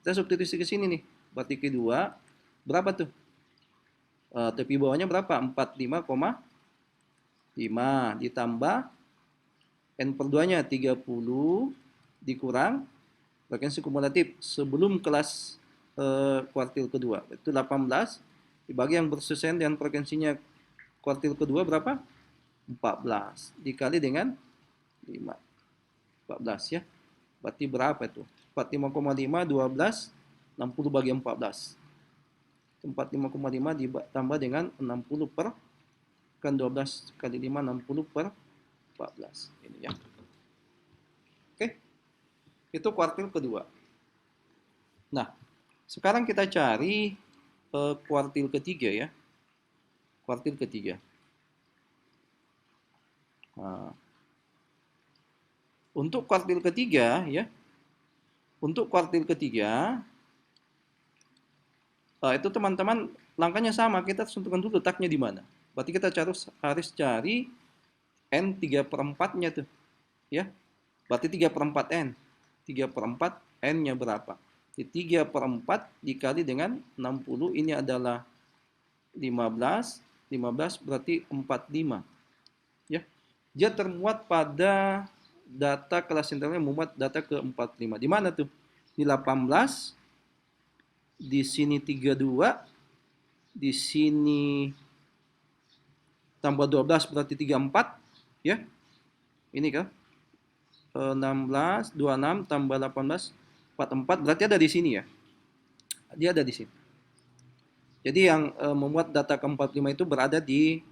kita substitusi ke sini nih. Berarti kedua berapa tuh? Tepi bawahnya berapa? 45,5 ditambah N per 2-nya 30 dikurang frekuensi kumulatif sebelum kelas kuartil kedua. Itu 18 dibagi yang bersesuaian dengan frekuensinya kuartil kedua berapa? 14 dikali dengan 5. 14 ya. Berarti berapa itu? 45,5 12 60 bagi 14. 45,5 ditambah dengan 60 per kan 12 kali 5 60 per 14 ini ya. Oke. Itu kuartil kedua. Nah, sekarang kita cari kuartil ketiga ya. Kuartil ketiga. Nah, untuk kuartil ketiga ya. Untuk kuartil ketiga itu teman-teman langkahnya sama, kita tentukan dulu letaknya di mana. Berarti kita harus cari N 3/4-nya tuh. Ya. Berarti 3/4 N. 3/4 N-nya berapa? 3/4 dikali dengan 60 ini adalah 15. 15 berarti 45. Ya. Dia termuat pada data kelas sentralnya memuat data ke 45. Di mana tuh? Di 18. Di sini 32, di sini tambah 12 berarti 34, ya. Ini kan 16, 26 tambah 18, 44 berarti ada di sini ya. Dia ada di sini. Jadi yang membuat data ke 45 itu berada di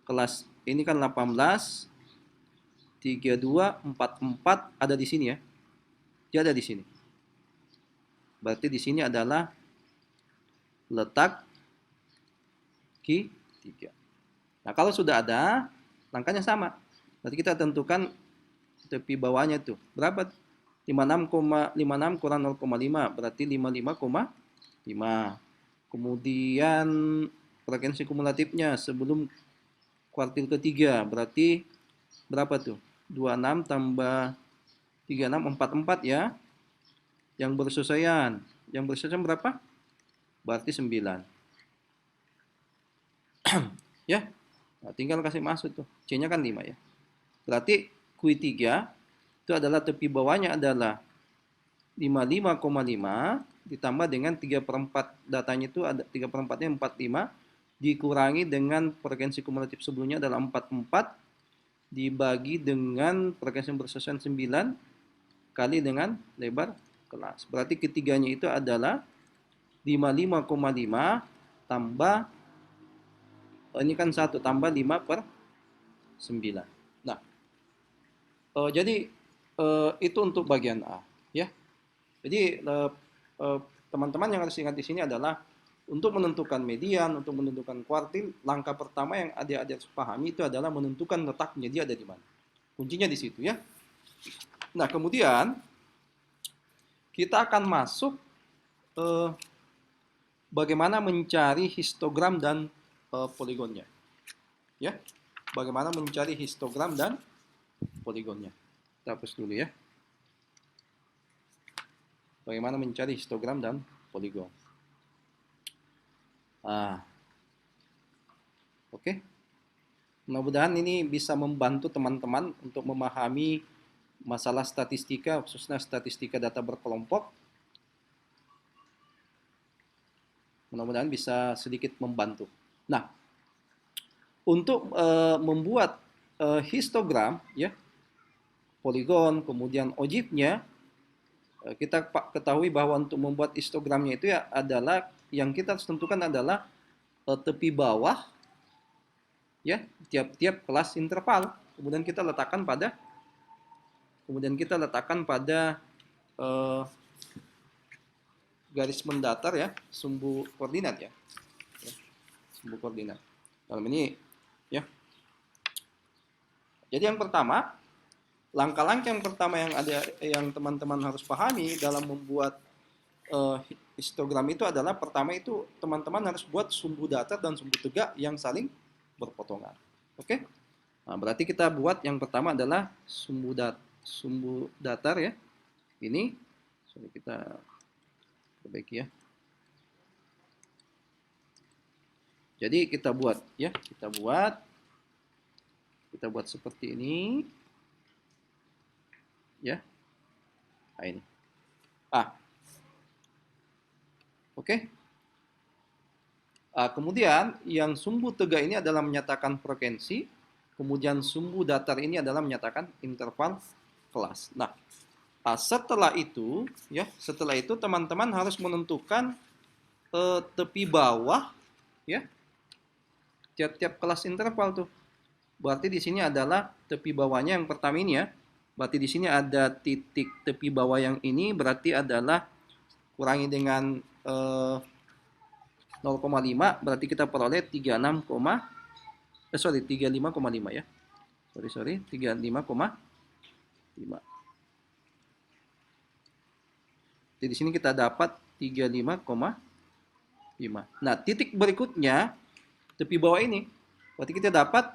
kelas ini kan 18, 32, 44 ada di sini ya. Dia ada di sini. Berarti di sini adalah letak Q3. Nah, kalau sudah ada, langkahnya sama. Berarti kita tentukan tepi bawahnya itu. Berapa? 56,56 kurang 0,5 berarti 55,5. Kemudian frekuensi kumulatifnya sebelum kuartil ketiga berarti berapa tuh? 26 tambah 36 44 ya. Yang bersesuaian. Yang bersesuaian berapa? Berarti 9. Ya. Nah, tinggal kasih masuk tuh. C-nya kan 5 ya. Berarti Q3 itu adalah tepi bawahnya adalah 55,5 ditambah dengan 3/4 datanya itu ada 3/4-nya 45 dikurangi dengan frekuensi kumulatif sebelumnya adalah 44 dibagi dengan frekuensi bersesuaian 9 kali dengan lebar kelas. Berarti ketiganya itu adalah 55,5 tambah ini kan 1 tambah 5/9. Nah, jadi itu untuk bagian A ya. Jadi teman-teman yang harus ingat di sini adalah untuk menentukan median, untuk menentukan kuartil, langkah pertama yang adik-adik harus pahami itu adalah menentukan letaknya dia ada di mana. Kuncinya di situ ya. Nah, kemudian kita akan masuk bagaimana mencari histogram dan poligonnya. Ya. Bagaimana mencari histogram dan poligonnya. Kita hapus dulu ya. Bagaimana mencari histogram dan poligon. Oke. Mudah-mudahan ini bisa membantu teman-teman untuk memahami masalah statistika, khususnya statistika data berkelompok. Mudah-mudahan bisa sedikit membantu. Nah, untuk membuat histogram, ya, poligon, kemudian ojibnya, kita ketahui bahwa untuk membuat histogramnya itu ya adalah yang kita harus tentukan adalah tepi bawah, ya, tiap-tiap kelas interval. Kemudian kita letakkan pada garis mendatar ya, sumbu koordinat ya. Sumbu koordinat. Dalam ini ya. Jadi yang pertama, langkah-langkah yang pertama yang teman-teman harus pahami dalam membuat histogram itu adalah pertama itu teman-teman harus buat sumbu datar dan sumbu tegak yang saling berpotongan. Oke? Nah, berarti kita buat yang pertama adalah sumbu datar ya. Ini kita perbaiki ya. Jadi kita buat ya, kita buat seperti ini ya. Nah, ini. Oke. Kemudian yang sumbu tegak ini adalah menyatakan frekuensi, kemudian sumbu datar ini adalah menyatakan interval kelas. Nah, setelah itu teman-teman harus menentukan tepi bawah ya tiap-tiap kelas interval tuh. Berarti di sini adalah tepi bawahnya yang pertama ini ya. Berarti di sini ada titik tepi bawah yang ini berarti adalah kurangi dengan 0,5 berarti kita peroleh 35,5 ya. 35,5. Jadi di sini kita dapat 35,5. Nah, titik berikutnya tepi bawah ini berarti kita dapat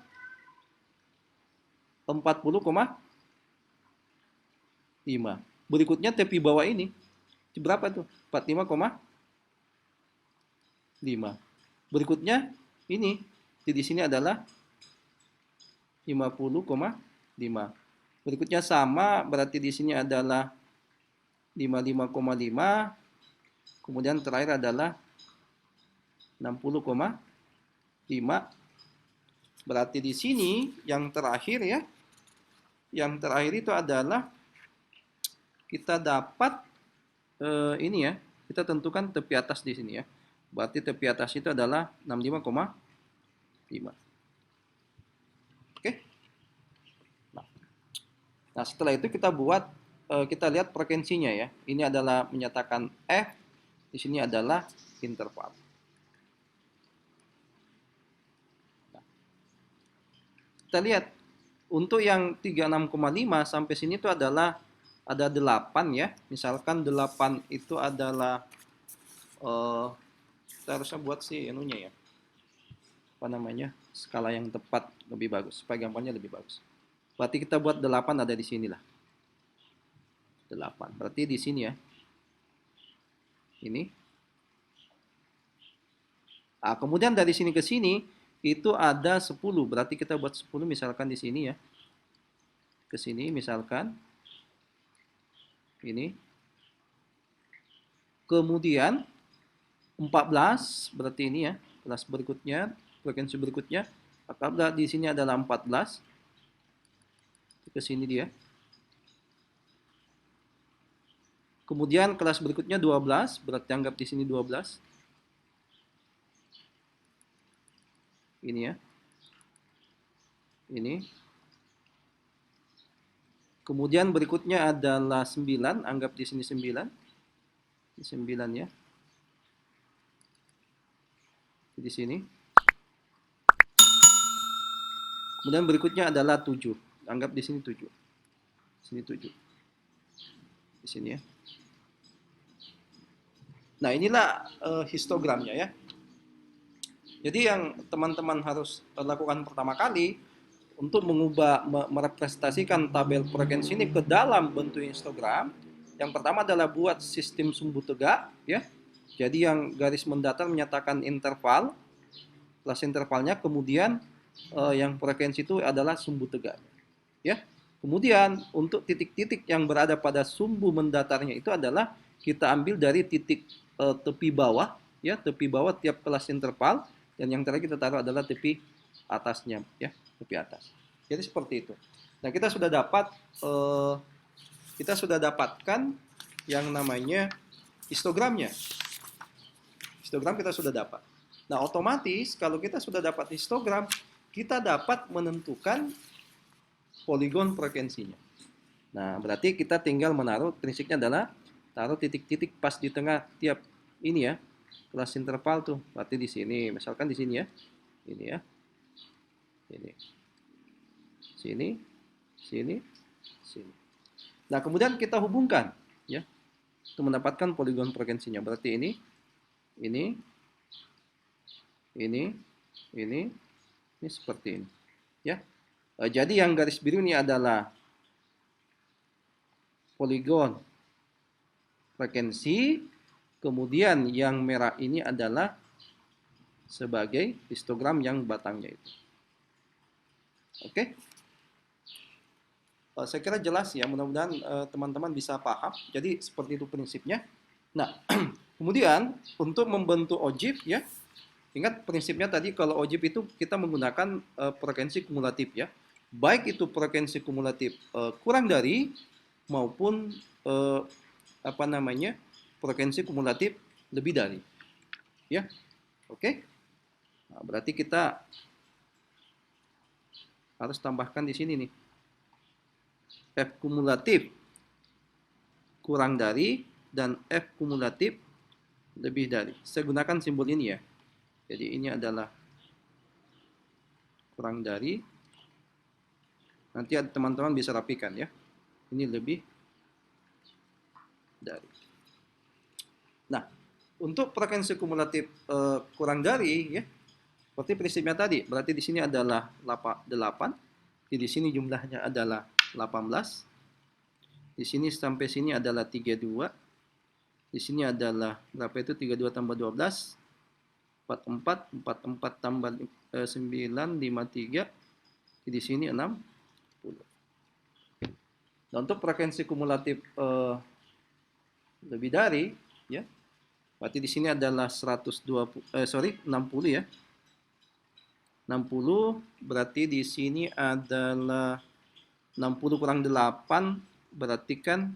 40,5. Berikutnya tepi bawah ini berapa tuh? 45,5. Berikutnya ini di sini adalah 50,5. Berikutnya sama berarti di sini adalah 55,5. Kemudian terakhir adalah 60,5. Berarti di sini yang terakhir ya. Yang terakhir itu adalah kita dapat ini ya. Kita tentukan tepi atas di sini ya. Berarti tepi atas itu adalah 65,5. Oke. Nah, setelah itu kita buat kita lihat frekuensinya ya. Ini adalah menyatakan F, di sini adalah interval. Nah, kita lihat untuk yang 36,5 sampai sini itu adalah ada 8 ya. Misalkan 8 itu adalah kita harusnya buat sih anunya ya. Apa namanya? Skala yang tepat lebih bagus, supaya gampangnya lebih bagus. Berarti kita buat 8 ada di sini lah. 8. Berarti di sini ya. Ini. Kemudian dari sini ke sini itu ada 10. Berarti kita buat 10 misalkan di sini ya. Ke sini misalkan. Ini. Kemudian 14 berarti ini ya. Kelas berikutnya, frekuensi berikutnya. Apabila di sini adalah 14. Ke sini dia. Kemudian kelas berikutnya 12, berarti anggap di sini 12. Ini ya. Ini. Kemudian berikutnya adalah 9, anggap di sini 9. Di 9 ya. Di sini. Kemudian berikutnya adalah 7. Anggap di sini 7. Sini 7. Di sini ya. Nah, inilah histogramnya ya. Jadi yang teman-teman harus lakukan pertama kali untuk mengubah merepresentasikan tabel frekuensi ini ke dalam bentuk histogram, yang pertama adalah buat sistem sumbu tegak ya. Jadi yang garis mendatar menyatakan interval, kelas intervalnya, kemudian yang frekuensi itu adalah sumbu tegak ya. Kemudian untuk titik-titik yang berada pada sumbu mendatarnya itu adalah kita ambil dari titik tepi bawah ya, tepi bawah tiap kelas interval, dan yang terakhir kita taruh adalah tepi atasnya ya, tepi atas. Jadi seperti itu. Nah, kita sudah dapatkan yang namanya histogramnya. Histogram kita sudah dapat. Nah, otomatis kalau kita sudah dapat histogram, kita dapat menentukan poligon frekuensinya. Nah, berarti kita tinggal menaruh, prinsipnya adalah taruh titik-titik pas di tengah tiap ini ya, kelas interval tuh. Berarti di sini, misalkan di sini ya. Ini ya. Ini. Sini, sini, sini. Nah, kemudian kita hubungkan ya. Untuk mendapatkan poligon frekuensinya. Berarti ini, ini, Ini seperti ini. Ya. Jadi yang garis biru ini adalah poligon frekuensi, kemudian yang merah ini adalah sebagai histogram yang batangnya itu. Oke? Saya kira jelas ya, mudah-mudahan teman-teman bisa paham. Jadi seperti itu prinsipnya. Nah, kemudian untuk membentuk ojib ya, ingat prinsipnya tadi kalau ojib itu kita menggunakan frekuensi kumulatif ya. Baik itu frekuensi kumulatif kurang dari maupun apa namanya? Frekuensi kumulatif lebih dari. Ya. Oke? Nah, berarti kita harus tambahkan di sini nih. F kumulatif kurang dari dan F kumulatif lebih dari. Saya gunakan simbol ini ya. Jadi ini adalah kurang dari. Nanti teman-teman bisa rapikan ya. Ini lebih dari. Nah, untuk frekuensi kumulatif kurang dari ya, seperti prinsipnya tadi. Berarti di sini adalah 8. Di sini jumlahnya adalah 18. Di sini sampai sini adalah 32. Di sini adalah berapa itu? 32 tambah 12. 44. 44 tambah 9, 53. Di sini 60. Nah, untuk frekuensi kumulatif lebih dari, ya, berarti di sini adalah 60 ya. 60 berarti di sini adalah 60 kurang 8 berarti kan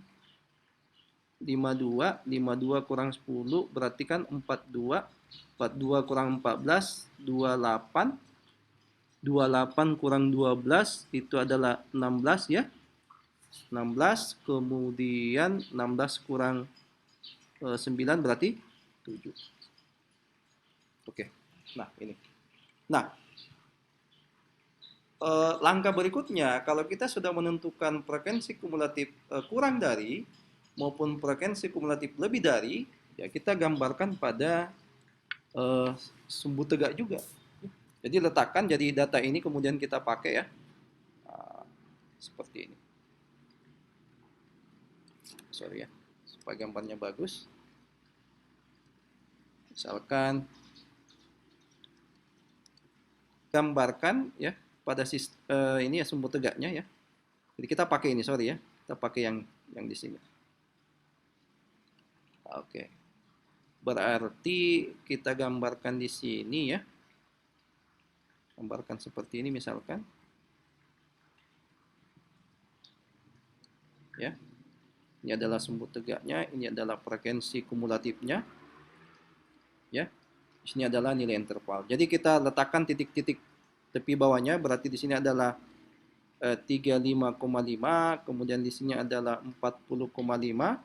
52, 52 kurang 10 berarti kan 42, 42 kurang 14, 28, 28 kurang 12 itu adalah 16 ya. 16 kemudian 16 kurang 9 berarti 7. Oke. Nah, ini. Nah, langkah berikutnya kalau kita sudah menentukan frekuensi kumulatif kurang dari maupun frekuensi kumulatif lebih dari, ya kita gambarkan pada sumbu tegak juga. Jadi letakkan jadi data ini kemudian kita pakai ya. Seperti ini. Sorry ya, supaya gambarnya bagus. Misalkan gambarkan ya pada ini ya sumbu tegaknya ya. Jadi kita pakai ini, sorry ya. Kita pakai yang di sini. Oke. Berarti kita gambarkan di sini ya. Gambarkan seperti ini misalkan. Ya. Ini adalah sumbu tegaknya, ini adalah frekuensi kumulatifnya. Ya. Di sini adalah nilai interval. Jadi kita letakkan titik-titik tepi bawahnya, berarti di sini adalah 35,5, kemudian di sini adalah 40,5,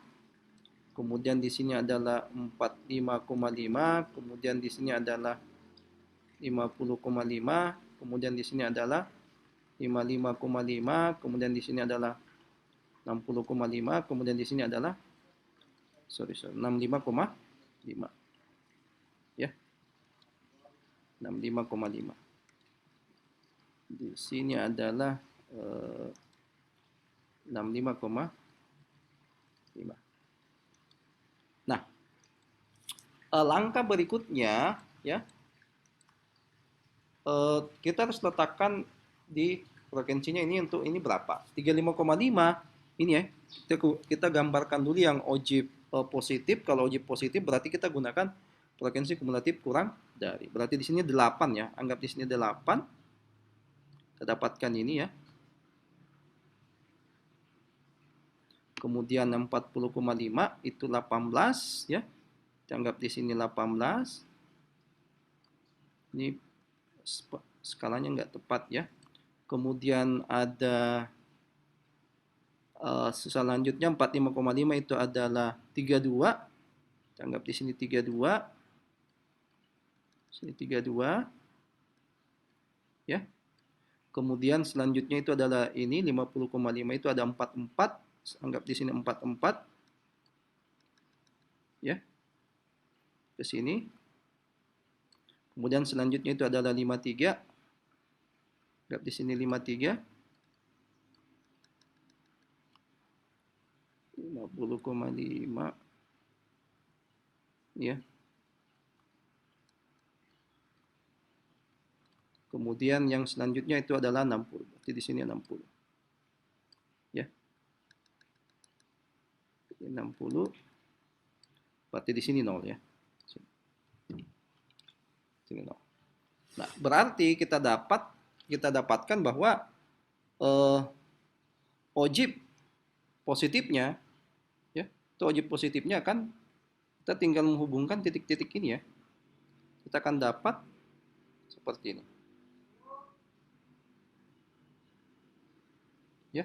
kemudian di sini adalah 45,5, kemudian di sini adalah 50,5, kemudian di sini adalah 55,5, kemudian di sini adalah 60,5, kemudian di sini adalah 65,5. Ya. 65,5. Di sini adalah 65,5. Nah, langkah berikutnya ya, kita harus letakkan di frekuensinya ini untuk ini berapa? 35,5 ini ya. Kita gambarkan dulu yang ojib positif. Kalau ojib positif berarti kita gunakan frekuensi kumulatif kurang dari. Berarti di sini 8 ya. Anggap di sini 8. Kita dapatkan ini ya. Kemudian 40,5 itu 18 ya. Dianggap di sini 18. Ini skalanya nggak tepat ya. Kemudian ada selanjutnya 45,5 itu adalah 32. Dianggap di sini 32. Sini 32. Ya. Kemudian selanjutnya itu adalah ini 50,5 itu ada 44. Anggap di sini 44. Ya. Ke sini. Kemudian selanjutnya itu adalah 53. Anggap di sini 53. 50,5 ya. Kemudian yang selanjutnya itu adalah 60. Berarti di sini 60. Ya. 60. Berarti di sini 0 ya. Sini 0. Nah, berarti kita dapatkan bahwa ojib positifnya ya, itu ojib positifnya kan kita tinggal menghubungkan titik-titik ini ya. Kita akan dapat seperti ini. Ya.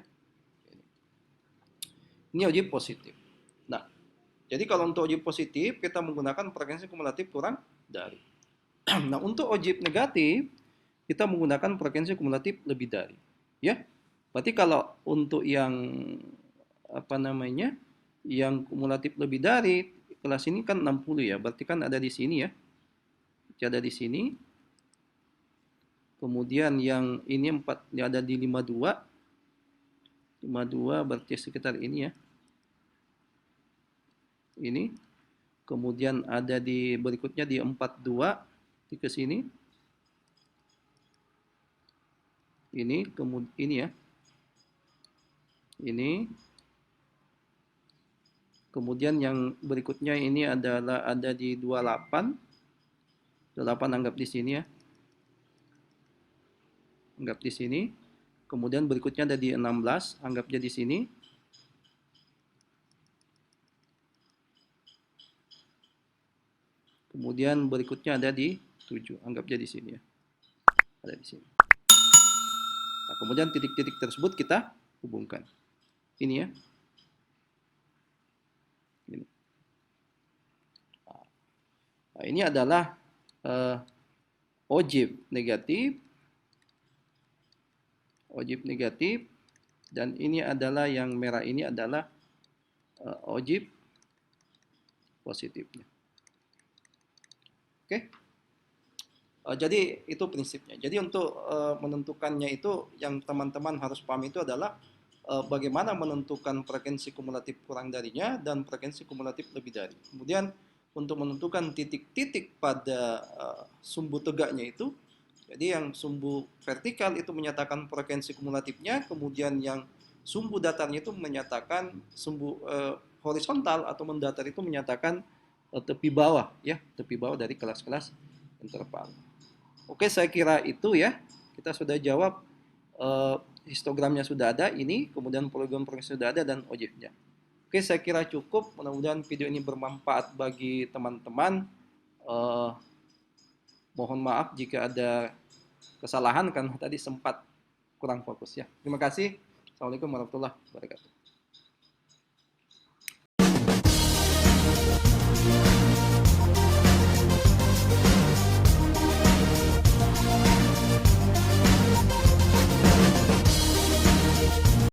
Ini ojib positif. Nah, jadi kalau untuk ojib positif kita menggunakan frekuensi kumulatif kurang dari. Nah, untuk ojib negatif kita menggunakan frekuensi kumulatif lebih dari. Ya. Berarti kalau untuk yang apa namanya? Yang kumulatif lebih dari kelas ini kan 60 ya. Berarti kan ada di sini ya. Ada di sini. Kemudian yang ini 4 yang ada di 52. 52 berarti sekitar ini ya. Ini. Kemudian ada di berikutnya di 42 di ke sini. Ini kemudian ini ya. Ini. Kemudian yang berikutnya ini adalah ada di 28. 28 anggap di sini ya. Anggap di sini. Kemudian berikutnya ada di 16, anggapnya di sini. Kemudian berikutnya ada di 7, anggapnya di sini ya. Ada di sini. Nah, kemudian titik-titik tersebut kita hubungkan. Ini ya. Ini. Nah, ini adalah ojib negatif. Ojib negatif. Dan ini adalah yang merah ini adalah ojib positifnya. Oke. Jadi itu prinsipnya. Jadi untuk menentukannya itu yang teman-teman harus paham itu adalah bagaimana menentukan frekuensi kumulatif kurang darinya dan frekuensi kumulatif lebih dari. Kemudian untuk menentukan titik-titik pada sumbu tegaknya itu, jadi yang sumbu vertikal itu menyatakan frekuensi kumulatifnya, kemudian yang sumbu datarnya itu menyatakan sumbu horizontal atau mendatar itu menyatakan tepi bawah ya, tepi bawah dari kelas-kelas interval. Oke, saya kira itu ya. Kita sudah jawab histogramnya sudah ada ini, kemudian poligon sudah ada dan ojibnya. Oke, saya kira cukup. Mudah-mudahan video ini bermanfaat bagi teman-teman. Mohon maaf jika ada kesalahan karena tadi sempat kurang fokus ya. Terima kasih. Assalamualaikum warahmatullahi wabarakatuh.